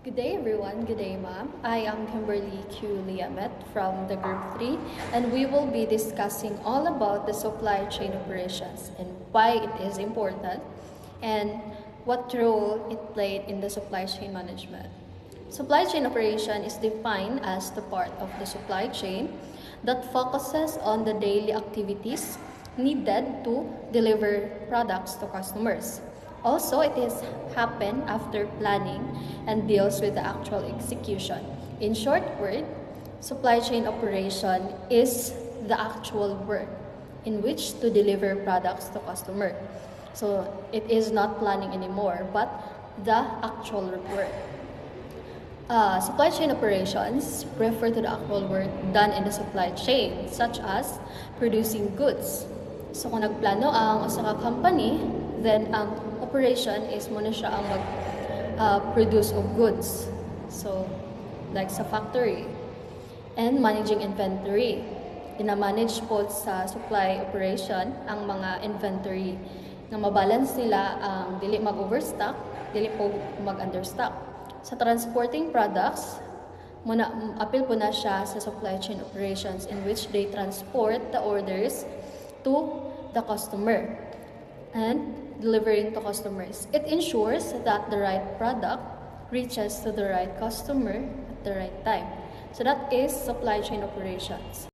Good day everyone, good day ma'am. I am Kimberly Q. Liamet from the Group 3 and we will be discussing all about the supply chain operations and why it is important and what role it played in the supply chain management. Supply chain operation is defined as the part of the supply chain that focuses on the daily activities needed to deliver products to customers. Also, it is happen after planning and deals with the actual execution. In short word, supply chain operation is the actual work in which to deliver products to customer. So it is not planning anymore, but the actual work. Supply chain operations refer to the actual work done in the supply chain, such as producing goods. So kung nagplano ang usa ka company, then ang operation is muna siya ang mag-produce of goods. So, like sa factory. And managing inventory. Ina-manage po sa supply operation ang mga inventory na mabalance nila ang dili mag-overstock, dili po mag-understock. Sa transporting products, apil po na siya sa supply chain operations in which they transport the orders to the customer and delivering to customers. It ensures that the right product reaches to the right customer at the right time. So that is supply chain operations.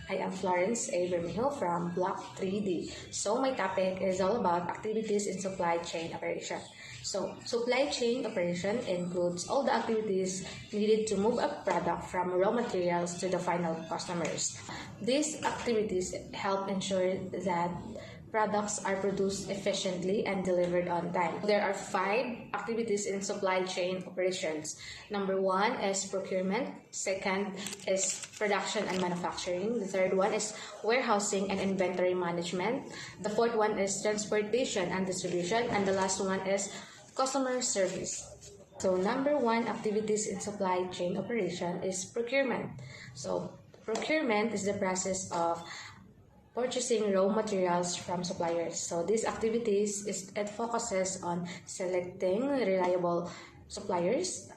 I am Florence A. Bermejo from Block 3D. So my topic is all about activities in supply chain operation. So supply chain operation includes all the activities needed to move a product from raw materials to the final customers. These activities help ensure that products are produced efficiently and delivered on time. There are 5 activities in supply chain operations. Number 1 is procurement. Second is production and manufacturing. The third one is warehousing and inventory management. The fourth one is transportation and distribution. And the last one is customer service. So number 1 activities in supply chain operation is procurement. So procurement is the process of purchasing raw materials from suppliers. So these activities it focuses on selecting reliable suppliers,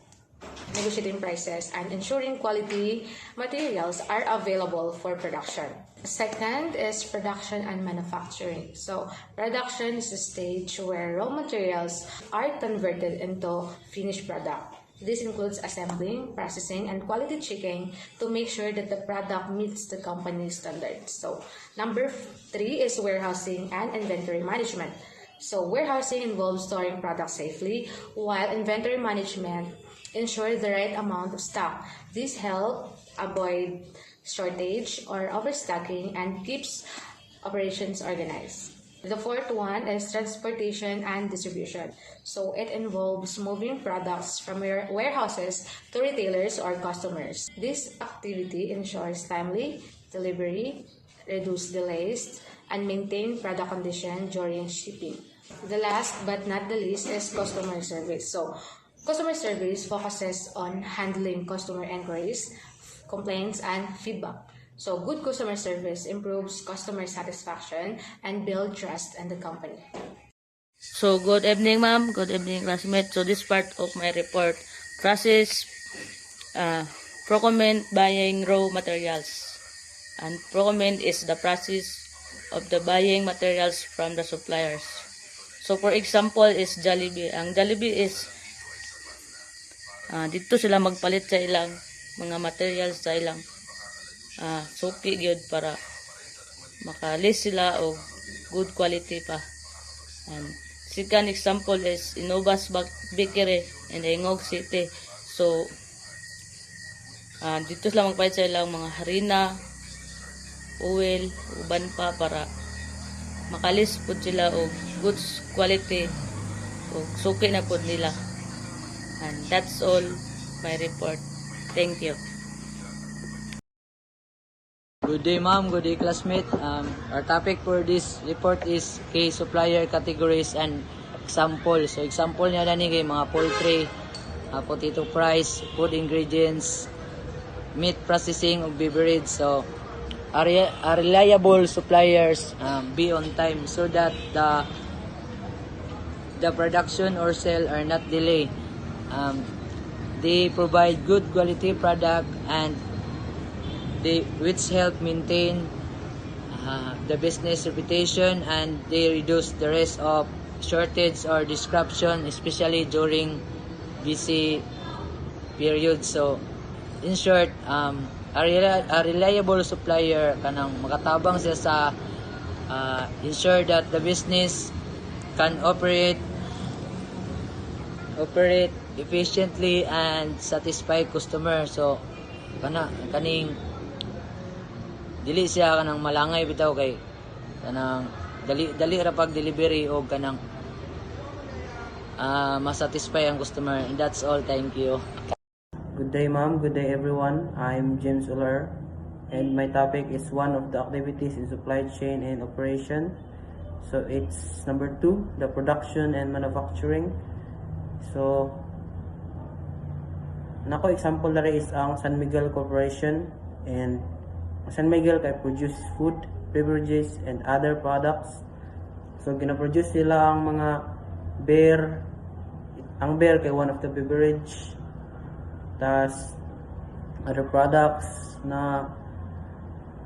negotiating prices, and ensuring quality materials are available for production. Second is production and manufacturing. So production is the stage where raw materials are converted into finished product. This includes assembling, processing, and quality checking to make sure that the product meets the company's standards. So, number 3 is warehousing and inventory management. So, warehousing involves storing products safely, while inventory management ensures the right amount of stock. This helps avoid shortage or overstocking and keeps operations organized. The fourth one is transportation and distribution. So it involves moving products from warehouses to retailers or customers. This activity ensures timely delivery, reduce delays, and maintain product condition during shipping. The last but not the least is customer service. So customer service focuses on handling customer inquiries, complaints, and feedback. So good customer service improves customer satisfaction and build trust in the company. So good evening ma'am, good evening classmates. So this part of my report, process procurement buying raw materials. And procurement is the process of the buying materials from the suppliers. So for example is Jollibee. Ang Jollibee is dito sila magpalit sa ilang mga materials sa ilang suki gyud para makalis sila o good quality pa. And second example is Innovas Bakery in Ingog City. So dito sila magpalit sa ilang mga harina, oil, uban pa para makalis pud sila og good quality o suki na pud nila. And that's all my report. Thank you. Good day ma'am, good day classmate. Our topic for this report is key supplier categories and example. So example niya na kay mga poultry, potato fries, food ingredients, meat processing ug beverage. So are reliable suppliers be on time so that the production or sale are not delayed. they provide good quality product and which help maintain the business reputation, and they reduce the risk of shortage or disruption, especially during busy periods. So, in short, a reliable supplier kanang makatabang siya sa ensure that the business can operate efficiently and satisfy customer. So, kaning dili siya kanang malangay bitaw kay kanang dali ra pag delivery o kanang masatisfy ang customer. And that's all. Thank you. Good day, ma'am. Good day, everyone. I'm James Uller, and my topic is one of the activities in supply chain and operation. So it's number 2, the production and manufacturing. So, nako example na rin is ang San Miguel Corporation, and San Miguel kay produce food, beverages, and other products. So, gina-produce sila ang mga beer. Ang beer kay one of the beverage. Tas other products na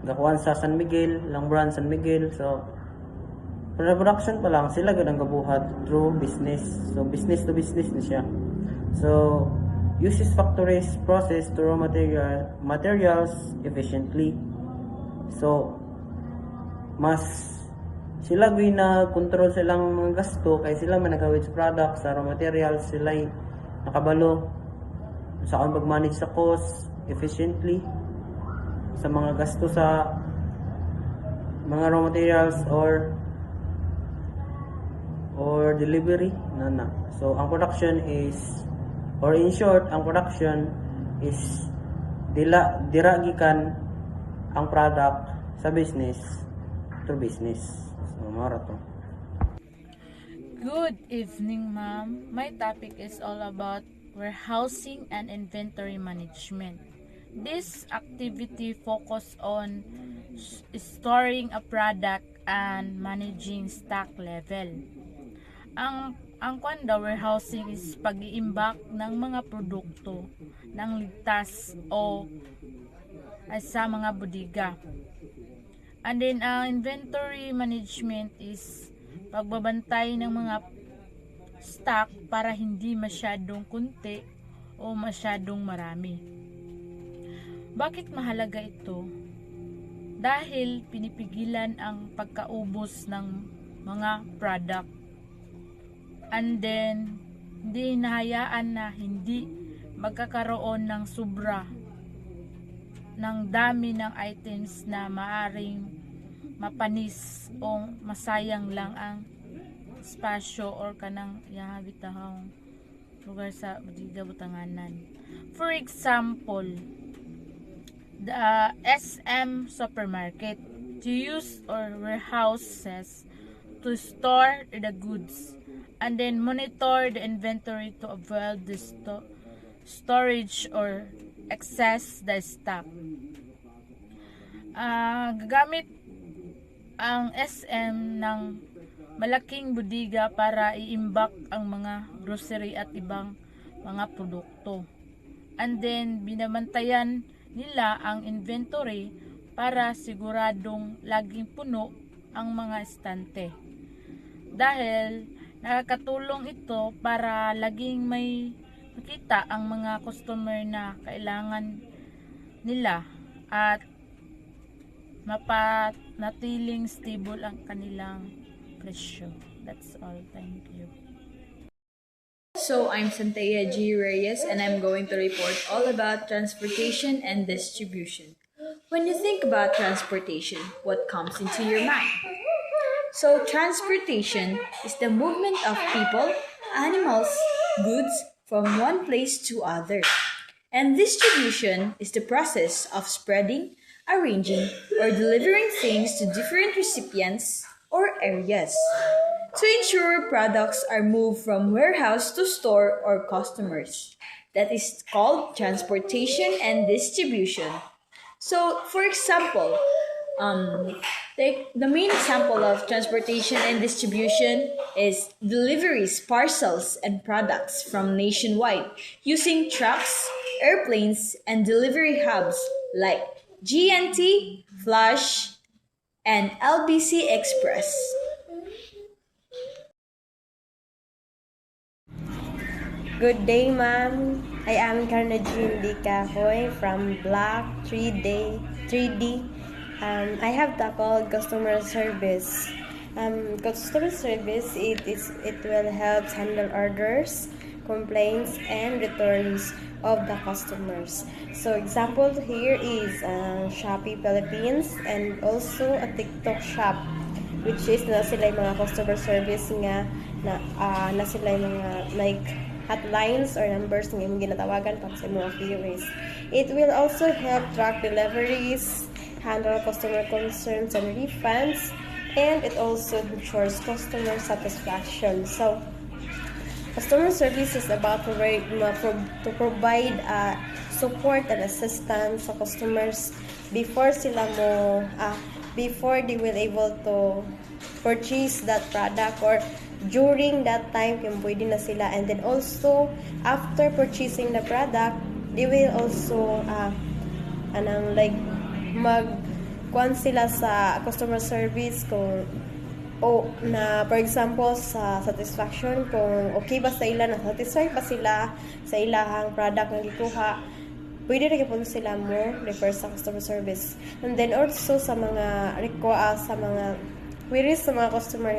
gakuan sa San Miguel, lang brand San Miguel. So, production pa lang, sila ganang gabuhat through business. So, business to business na siya. So, uses factories process to raw materials efficiently. So, mas sila gina-control silang mga gasto kay sila managawid sa product, sa raw materials, sila nakabalo sa akong pag-manage sa cost efficiently sa mga gasto sa mga raw materials or delivery na. So ang production is, or in short, ang production is diragikan ang product sa business through business. So mara to. Good evening, ma'am. My topic is all about warehousing and inventory management. This activity focus on storing a product and managing stock level. Ang warehousing is pag-iimbak ng mga produkto ng ligtas o ay sa mga bodega. And then inventory management is pagbabantay ng mga stock para hindi masyadong kunti o masyadong marami. Bakit mahalaga ito? Dahil pinipigilan ang pagkaubos ng mga product. And then, hindi hinahayaan na hindi magkakaroon ng sobra ng dami ng items na maaring mapanis o masayang lang ang spasyo or kanang yahabitahang lugar sa bodega butanganan. For example, the SM supermarket to use or warehouses to store the goods and then monitor the inventory to avoid the storage or excess the stock. Gagamit ang SM ng malaking bodega para iimbak ang mga grocery at ibang mga produkto. And then, binabantayan nila ang inventory para siguradong laging puno ang mga estante. Dahil, nakakatulong ito para laging may makita ang mga customer na kailangan nila at mapanatiling stable ang kanilang presyo. That's all. Thank you. So, I'm Santea G. Reyes, and I'm going to report all about transportation and distribution. When you think about transportation, what comes into your mind? So, transportation is the movement of people, animals, goods from one place to other. And distribution is the process of spreading, arranging, or delivering things to different recipients or areas to ensure products are moved from warehouse to store or customers. That is called transportation and distribution. So, for example, The main example of transportation and distribution is deliveries, parcels, and products from nationwide using trucks, airplanes, and delivery hubs like GNT, Flash, and LBC Express. Good day, ma'am. I am Carnagine D. Cahoy from Block 3D. I have tackled customer service. Customer service, it will help handle orders, complaints, and returns of the customers. So example here is Shopee Philippines and also a TikTok shop, which is na sila yung mga customer service nga na sila yung mga like hotlines or numbers nga yung ginatawagan para sa mga queries. It will also help track deliveries, handle customer concerns and refunds, and it also ensures customer satisfaction. So, customer service is about to provide support and assistance sa customers before before they will able to purchase that product, or during that time kung pwede na sila, and then also after purchasing the product they will also magkuhan sila sa customer service kung for example sa satisfaction, kung okay ba sa ila, na satisfy pa sila sa ilahang product nga gikuha, pwede rin po sila mo refer sa customer service. And then also sa mga sa mga queries sa mga customer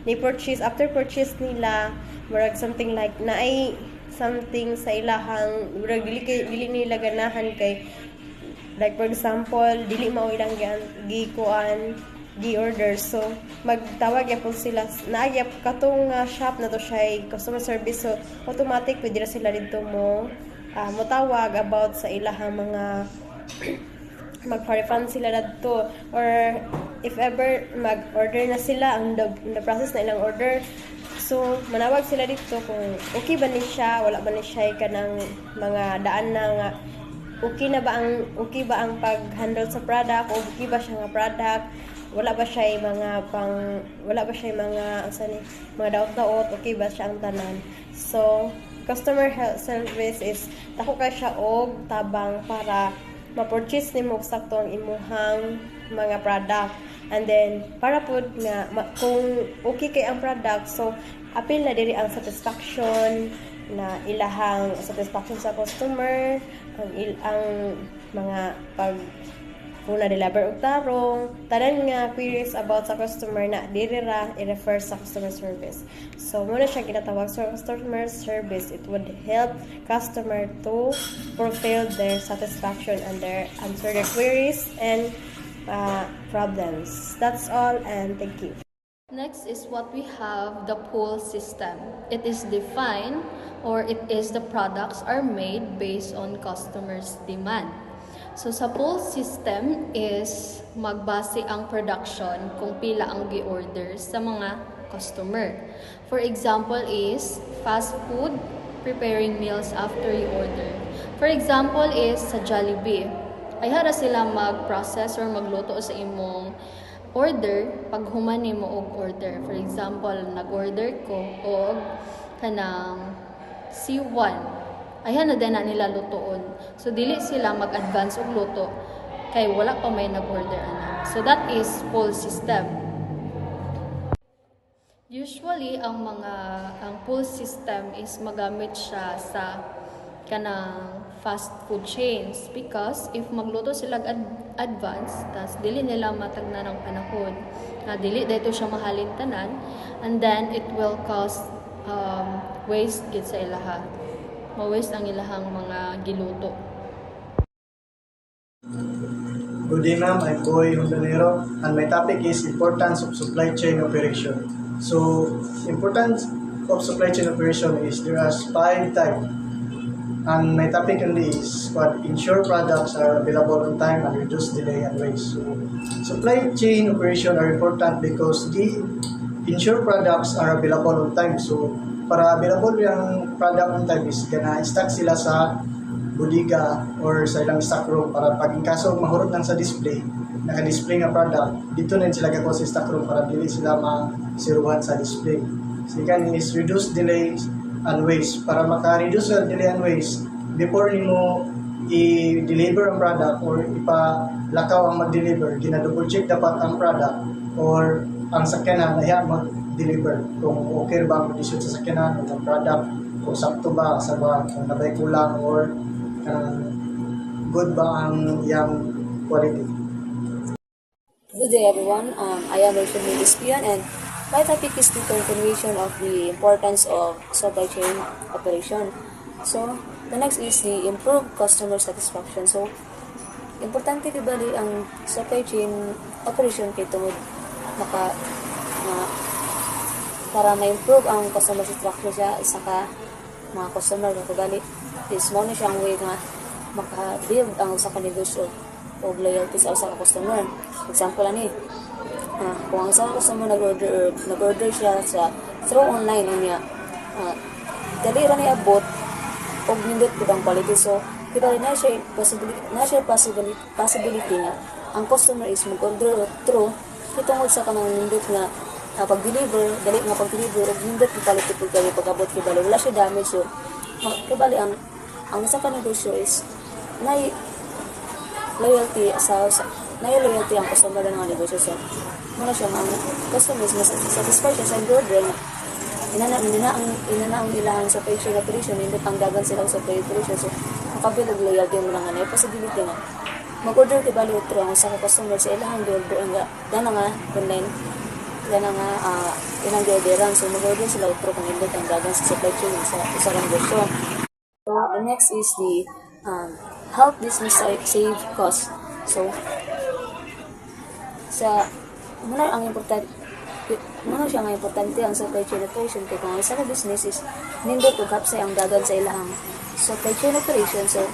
ni purchase, after purchase nila murag something like naay something sa ilahang murag dili nila ganahan kay, like for example dili mao ilang gi-order, so magtawag po sila naayap katong shop na to siya customer service, so automatic pwede na sila dito motawag about sa ilahang mga magpa-refund sila dito, or if ever mag-order na sila in the process na ilang order, so manawag sila dito kung okay ba ni siya, wala ba ni siya kanang mga daan na nga okay ba ang pag-handle sa product, o okay ba siya nga product, wala ba siya mga daot-daot, okay ba siya ang tanan. So customer service is dako kay siya og tabang para ma-purchase nimo sakto ang imuhang mga product, and then para pud nga kung okay kay ang product, so apil na diri ang satisfaction na ilahang satisfaction sa customer, ang mga kung na-deliver og tarong, tanan nga queries about sa customer na diri ra i-refer sa customer service. So muna siya ginatawag sa customer service. It would help customer to fulfill their satisfaction and answer their queries and problems. That's all, and thank you. Next is what we have, the pull system. It is defined, or it is the products are made based on customers' demand. So sa pull system is magbase ang production kung pila ang gi-order sa mga customer. For example is fast food, preparing meals after you order. For example is sa Jollibee. Ay hara sila mag-process or magluto sa imong order pag human nimo og order. For example, nag-order ko og kanang C1. Ayan na din na nila lutoon. So dili sila mag-advance og luto kay wala pa may nag-order ana. So that is pull system. Usually ang pull system is magamit siya sa kanang fast food chains, because if magluto sila advance tas dili nila matagnan ng panahon na dili dito siya mahalin tanan, and then it will cause waste gid sa ilaha, ma-waste ang ilahang mga giluto. Good day, ma'am. I'm Boy Hondanero, and my topic is importance of supply chain operation. So, importance of supply chain operation is there are 5 types. And my topic only is what ensure products are available on time and reduce delay and waste. So, supply chain operation are important because the ensure products are available on time. So, para available yung product on time is gonna stock sila sa bodega or sa ilang stockroom para pag in kaso mahurot lang sa display, naka-display nga product, dito na sila gakuha sa stockroom para dili sila masiruhan sa display. Second is reduce delays and waste. Para maka-reduce sa delay and waste, before nimo i-deliver ang product or ipalakaw ang mag-deliver, gina-double check dapat ang product or ang sakyanan na mag-deliver. Kung okay ba ang condition sa sakyanan o ang product, kung sakto ba sa ba, kung nabay kulang or good ba ang iyang quality. Good day everyone, I am Rachel Medispian and my topic is the continuation of the importance of supply chain operation. So, the next is the improved customer satisfaction. So, importante kibali ang supply chain operation kay tungod para ma-improve ang customer satisfaction siya isa ka mga customer kibali is mo na siyang way nga maka-build ang usa ka negosyo o loyalty sa usa ka customer. Example ani, kung ang isang customer nag-order siya through online niya, dali ra niya abot og nindot pud ang quality. So kibali na siya possibility nga ang customer is mag-order through itungod sa kanang nindot nga pag-deliver, dali nga pag-deliver og nindot yung quality pud kay pag-abot kibali wala siya damage. So kibali ang isa ka negosyo is nay loyalty ang customer ng negosyo. So muna siya ang customer is satisfied siya sa order nga inana ang ilahang sa page operation, hindi pangdagan silang sa page operation. So makabilag loyalty mo lang nga possibility nga mag-order kay bali utro ang sa customer sa ilahang order nga dana nga online dana nga ilang orderan. So mag-order sila utro kung hindi ang dagan sa supply chain sa isa ka negosyo. So the next is the help business save cost. So muna siya nga importante ang supply chain operation kay kung isa ka business is nindot ug hapsay ang dagan sa ilahang supply chain operation. So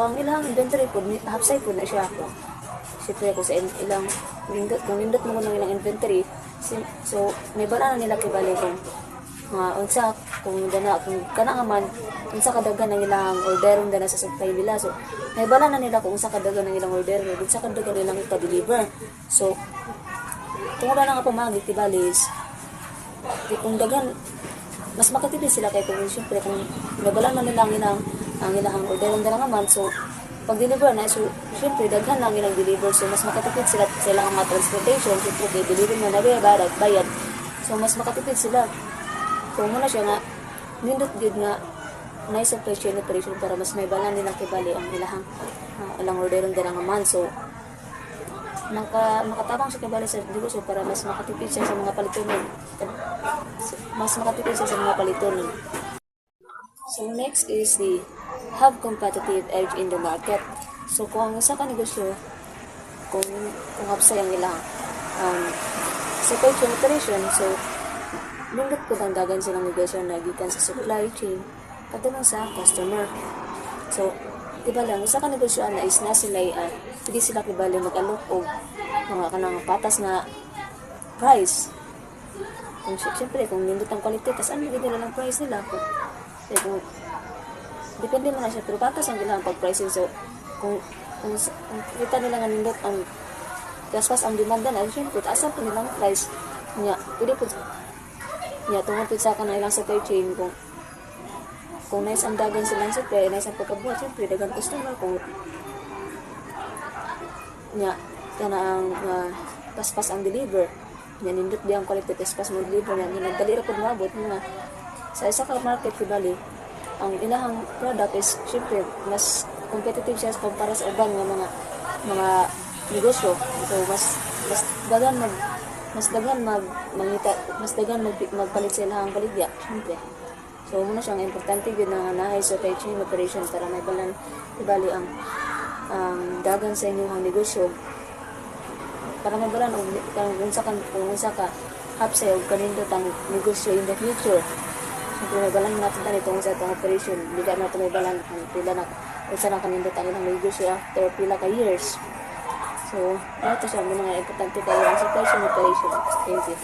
ang ilahang inventory po hapsay po na siya. Siyempre kung sa ilang kung nindot mo ng ilang inventory, so may bala na nila kibali kung unsa kung kana man unsa kadagan ng ilang order dana sa supply nila. So may bala na nila kung unsa kadagan ng ilang order ug unsa kadagan nilang ipa-deliver. So tungod na nga pamagi tibalis kung dagan mas makatipid sila kay kung siyempre kung may bala na nila ang ilang order dana nga man. So pag-deliver na, so siyempre daghan lang ilang deliver. So mas makatipid sila sa ilang mga transportation. Siyempre kay deliver na bayad. So mas makatipid sila. So muna siya nga nindot gid nga na supply chain operation para mas may bala nila kibali ang ilang orderon dira nga man. So makatabang siya kibali sa negosyo para mas makatipid siya sa mga palitonon. So next is the have competitive edge in the market. So kung isa ka negosyo kung hapsay ang ilang supply chain operation, so nindot po ang dagan silang negosyo na gikan sa supply chain katulong sa customer. So diba lang isa ka negosyo na is na sila hindi sila kibali mag-alok o mga kanang patas na price. Kung siyempre kung nindot ang quality tas ano nila lang price nila kung depende mo na siya pero patas ang ilang pag-pricing. So kung kita nila nga nindot ang gaspas ang demanda na siyempre taas po nilang price niya pwede po niya tungkol sa kanilang supply chain. Kung nais ang dagan silang supply nais ang pagkabuhat siyempre dagang customer kung niya kana ang paspas ang deliver niya nindot di ang quality paspas mo deliver niya nagdali ra pud maabot nga sa isa ka market kibali ang ilahang product is siyempre mas competitive siya kumpara sa ubang mga negosyo. So mas dagan magpalit sa ilahang baligya siyempre. So muna siyang importante gid na naay supply chain operation para may balan ibali ang dagan sa inyong negosyo para may balan og kung unsa ka hapsay og kanindot ang negosyo in the future. Siyempre may balan natin tani tungkol sa itong operation. Hindi natin may balan kung pila na unsa na kanindot ang ilang negosyo after pila ka years. So ito siya mga importante kayo ang supply chain operation. Thank you.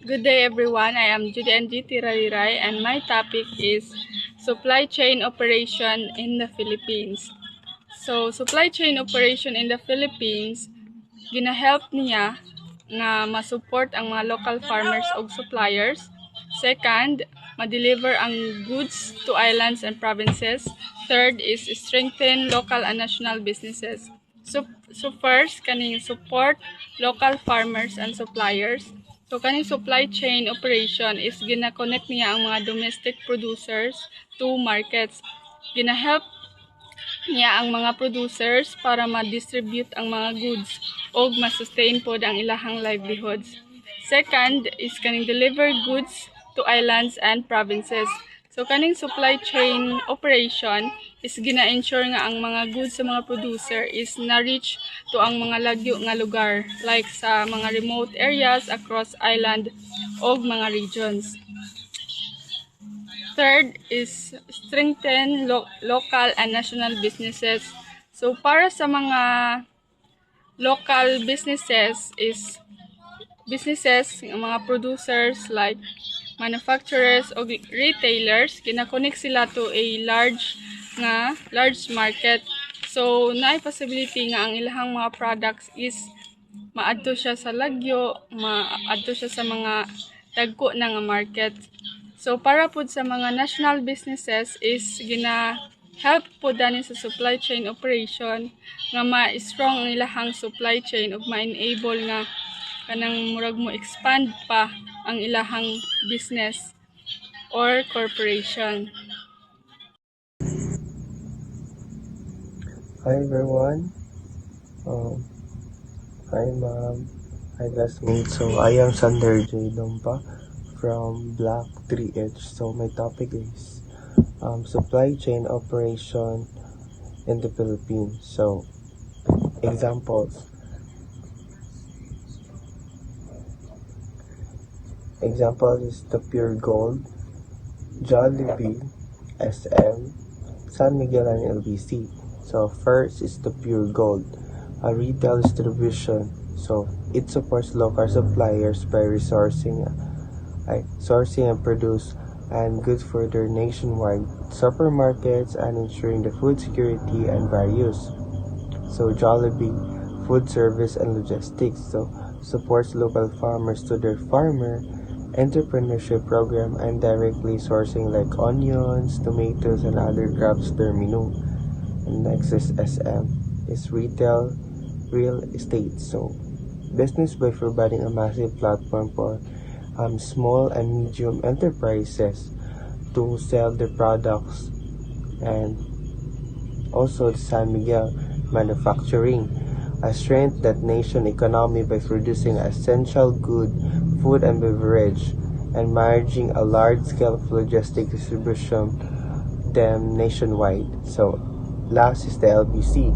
Good day everyone, I am Judy N.G. Tiraliray and my topic is supply chain operation in the Philippines. So, supply chain operation in the Philippines, gina-help niya nga ma-support ang mga local farmers o suppliers. Second, ma-deliver ang goods to islands and provinces. Third is strengthen local and national businesses. So first, kaning support local farmers and suppliers. So kaning supply chain operation is gina-connect niya ang mga domestic producers to markets. Gina-help niya ang mga producers para ma-distribute ang mga goods o ma-sustain po ang ilahang livelihoods. Second is kaning deliver goods to islands and provinces. So kaning supply chain operation is gina-ensure nga ang mga goods sa mga producer is na-reach to ang mga lagyo nga lugar like sa mga remote areas across island o mga regions. Third is strengthen local and national businesses. So para sa mga local businesses is mga producers like manufacturers o retailers, kina-connect sila to a large market. So naay possibility nga ang ilahang mga products is maadto siya sa lagyo, maadto siya sa mga dagko na nga market. So para pud sa mga national businesses is gina-help po dani sa supply chain operation nga ma-strong ang ilahang supply chain ug ma-enable nga kanang murag mo expand pa ang ilahang business or corporation. Hi everyone. Hi ma'am. Hi classmates. So I am Sander J. Dompa from Block 3H. So my topic is supply chain operation in the Philippines. So examples. Example is the Pure Gold, Jollibee, SM, San Miguel, and LBC. So first is the Pure Gold, a retail distribution. So it supports local suppliers by sourcing and produce and goods for their nationwide supermarkets and ensuring the food security and fair use. So Jollibee, food service and logistics. So supports local farmers to their farmer entrepreneurship program and directly sourcing like onions, tomatoes, and other crops to their menu. And next is SM, is retail real estate. So business by providing a massive platform for small and medium enterprises to sell their products. And also the San Miguel, manufacturing, a strength that nation economy by producing essential good, food and beverage, and managing a large-scale logistic distribution them nationwide. So last is the LBC.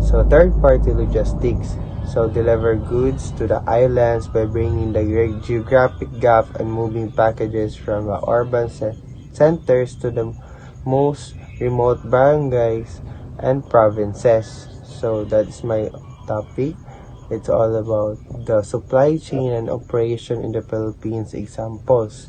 So third-party logistics. So deliver goods to the islands by bringing the geographic gap and moving packages from the urban centers to the most remote barangays and provinces. So that's my topic. It's all about the supply chain and operation in the Philippines examples.